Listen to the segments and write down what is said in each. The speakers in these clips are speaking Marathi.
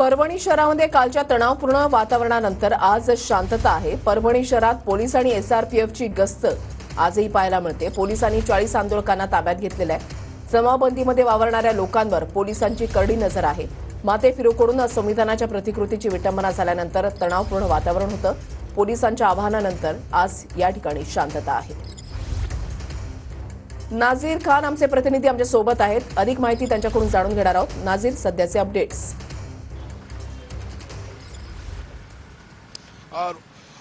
परभणी शहरामध्ये कालच्या तणावपूर्ण वातावरणानंतर आज शांतता आहे। परभणी शहरात पोलीस आणि एसआरपीएफची गस्त आजही पाहायला मिळते। पोलिसांनी 40 आंदोलकांना ताब्यात घेतलेलं आहे। जमावबंदीमध्ये वावरणाऱ्या लोकांवर पोलिसांची करडी नजर आहे। माते फिरवून संविधानाच्या प्रतिकृतीची विटंबना झाल्यानंतर तणावपूर्ण वातावरण होतं। पोलिसांच्या आवाहनानंतर आज या ठिकाणी शांतता आहे। नाझीर खान आमचे प्रतिनिधी आमच्या सोबत आहेत। अधिक माहिती त्यांच्याकडून जाणून घेणार आहोत। नाझीर, सध्याचे अपडेट्स।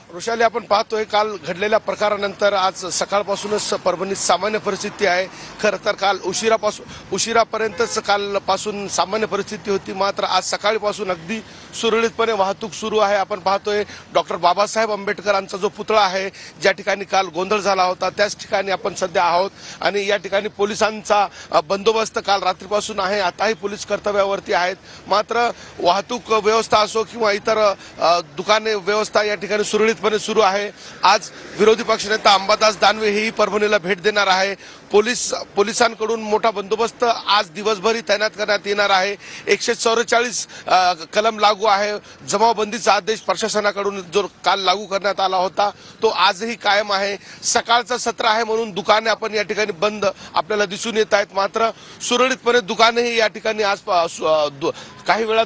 ऋषाली, आपण पाहतोय काल घडलेल्या प्रकारानंतर आज सकाळपासूनच परभणीत सामान्य परिस्थिती आहे। खरं तर काल उशिरापर्यंतच कालपासून सामान्य परिस्थिती होती, मात्र आज सकाळपासून अगदी सुरळीतपणे वाहतूक सुरू आहे। आपण पाहतोय डॉक्टर बाबासाहेब आंबेडकरांचा जो पुतळा आहे, ज्या ठिकाणी काल गोंधळ झाला होता, त्याच ठिकाणी आपण सध्या आहोत आणि या ठिकाणी पोलिसांचा बंदोबस्त काल रात्रीपासून आहे। आताही पोलीस कर्तव्यावरती आहेत, मात्र वाहतूक व्यवस्था असो किंवा इतर दुकाने व्यवस्था या ठिकाणी सुरळीतपणे सुरू आहे। आज विरोधी पक्षनेता अंबादास दानवे हेही परभणीला भेट देणार आहे। पोलिसांकडून मोठा बंदोबस्त आज दिवसभरही तैनात करण्यात येणार आहे। 144 कलम लागू आहे। जमावबंदीचा आदेश प्रशासनाकडून जो काल लागू करण्यात आला होता, तो आजही कायम आहे। सकाळचं सत्र आहे म्हणून दुकाने आपण या ठिकाणी बंद आपल्याला दिसून येत आहेत, मात्र सुरळीतपणे दुकानेही या ठिकाणी आज काही वेळा।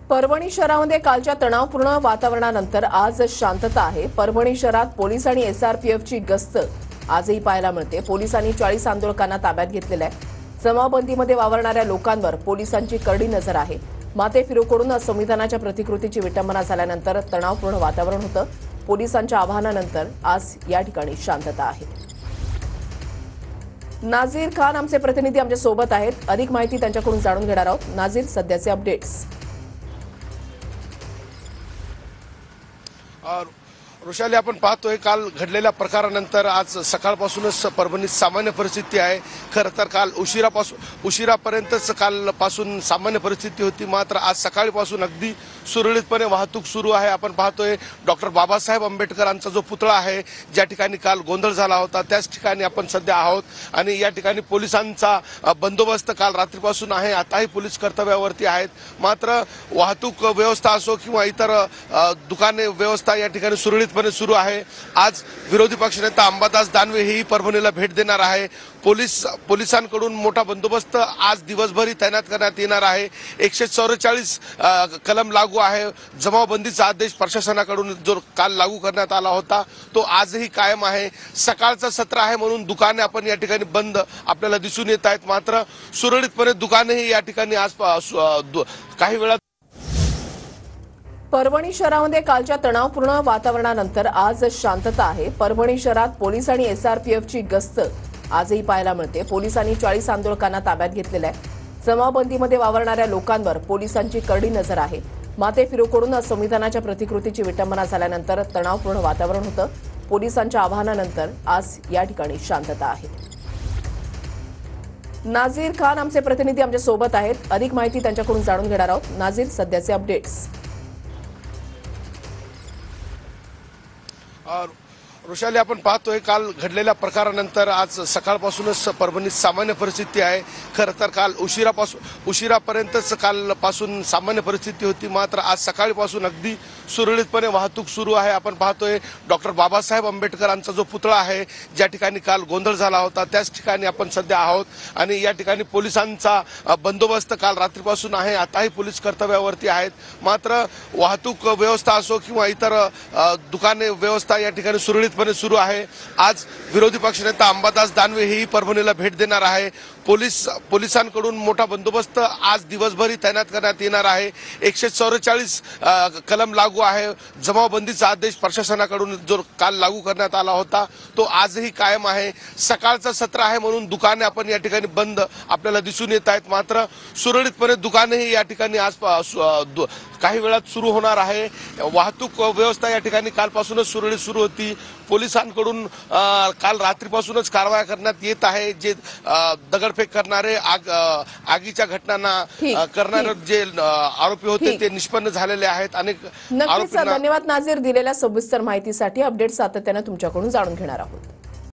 परभणी शहरामध्ये कालच्या तणावपूर्ण वातावरणानंतर आज शांतता आहे। परभणी शहरात पोलीस आणि एसआरपीएफची गस्त आजही पाहायला मिळते। पोलिसांनी 40 आंदोलकांना ताब्यात घेतलेलं आहे। जमावबंदीमध्ये वावरणाऱ्या लोकांवर पोलिसांची करडी नजर आहे। माते फिरवून संविधानाच्या प्रतिकृतीची विटंबना झाल्यानंतर तणावपूर्ण वातावरण होतं। पोलिसांच्या आवाहनानंतर आज या ठिकाणी शांतता आहे। नाझीर खान आमचे प्रतिनिधी आमच्या सोबत आहेत। अधिक माहिती त्यांच्याकडून जाणून घेणार आहोत। नाझीर, सध्याचे अपडेट्स। ऋषाली, आपण पाहतोय काल घडलेल्या प्रकारानंतर आज सकाळपासूनच परभणीत सामान्य परिस्थिती आहे। खरं तर काल उशिरापर्यंतच कालपासून सामान्य परिस्थिती होती, मात्र आज सकाळपासून अगदी सुरळीतपणे वाहतूक सुरू आहे। आपण पाहतोय डॉक्टर बाबासाहेब आंबेडकरांचा जो पुतळा आहे, ज्या ठिकाणी काल गोंधळ झाला होता, त्याच ठिकाणी आपण सध्या आहोत आणि या ठिकाणी पोलिसांचा बंदोबस्त काल रात्रीपासून आहे। आताही पोलीस कर्तव्यावरती आहेत, मात्र वाहतूक व्यवस्था असो किंवा इतर दुकाने व्यवस्था या ठिकाणी सुरळीतपणे सुरू आहे। आज विरोधी पक्षनेता अंबादास दानवे हेही परभणीला भेट देणार आहे। पोलिसांकडून मोठा बंदोबस्त आज दिवसभरही तैनात करण्यात येणार आहे। 144 कलम लागू आहे। जमावबंदीचा आदेश प्रशासनाकडून जो काल लागू करण्यात आला होता, तो आजही कायम आहे। सकाळचं सत्र आहे म्हणून दुकाने आपण या ठिकाणी बंद आपल्याला दिसून येत आहेत, मात्र सुरळीतपणे दुकानेही या ठिकाणी आज काही वेळा। परभणी शहरामध्ये कालच्या तणावपूर्ण वातावरणानंतर आज शांतता आहे। परभणी शहरात पोलीस आणि एसआरपीएफची गस्त आजही पाहायला मिळते। पोलिसांनी 40 आंदोलकांना ताब्यात घेतलेलं आहे। जमावबंदीमध्ये वावरणाऱ्या लोकांवर पोलिसांची करडी नजर आहे। माते फिरवून संविधानाच्या प्रतिकृतीची विटंबना झाल्यानंतर तणावपूर्ण वातावरण होतं। पोलिसांच्या आवाहनानंतर आज या ठिकाणी शांतता आहे। नाझीर खान आमचे प्रतिनिधी आमच्या सोबत आहेत। अधिक माहिती त्यांच्याकडून जाणून घेणार आहोत। नाझीर, सध्याचे अपडेट्स। ऋषाली, आपण पाहतोय काल घडलेल्या प्रकारानंतर आज सकाळपासूनच परभणीत सामान्य परिस्थिती आहे। खरं तर काल उशिरापर्यंतच कालपासून सामान्य परिस्थिती होती, मात्र आज सकाळपासून अगदी सुरळीतपणे वाहतूक सुरू आहे। आपण पाहतोय डॉक्टर बाबासाहेब आंबेडकरांचा जो पुतळा आहे, ज्या ठिकाणी काल गोंधळ झाला होता, त्याच ठिकाणी आपण सध्या आहोत आणि या ठिकाणी पोलिसांचा बंदोबस्त काल रात्रीपासून आहे। आताही पोलीस कर्तव्यावरती आहेत, मात्र वाहतूक व्यवस्था असो किंवा इतर दुकाने व्यवस्था या ठिकाणी सुरळीतपणे सुरू आहे। आज विरोधी पक्षनेता अंबादास दानवे हेही परभणीला भेट देणार आहे। पोलिसांकडून मोठा बंदोबस्त आज दिवसभरही तैनात करण्यात येणार आहे। 144 कलम लागू आहे। जमावबंदीचा आदेश प्रशासनाकडून जो काल लागू करण्यात आला होता, तो आजही कायम आहे। सकाळचं सत्र आहे म्हणून दुकाने आपण या ठिकाणी बंद आपल्याला दिसून येत आहेत, मात्र सुरळीतपणे दुकानेही या ठिकाणी आज काही वेळात सुरू होणार आहे। वाहतूक व्यवस्था या ठिकाणी कालपासूनच सुरळीत सुरू होती। पोलिसांकडून काल रात्रीपासूनच कारवाया करण्यात येत आहे। जे दगडफेक करणारे, आगीच्या घटनांना करणारे जे आरोपी होते ते निष्पन्न झालेले आहेत। अनेक नक्कीच धन्यवाद नाझीर, दिलेल्या सविस्तर माहितीसाठी। अपडेट सातत्याने तुमच्याकडून जाणून घेणार आहोत।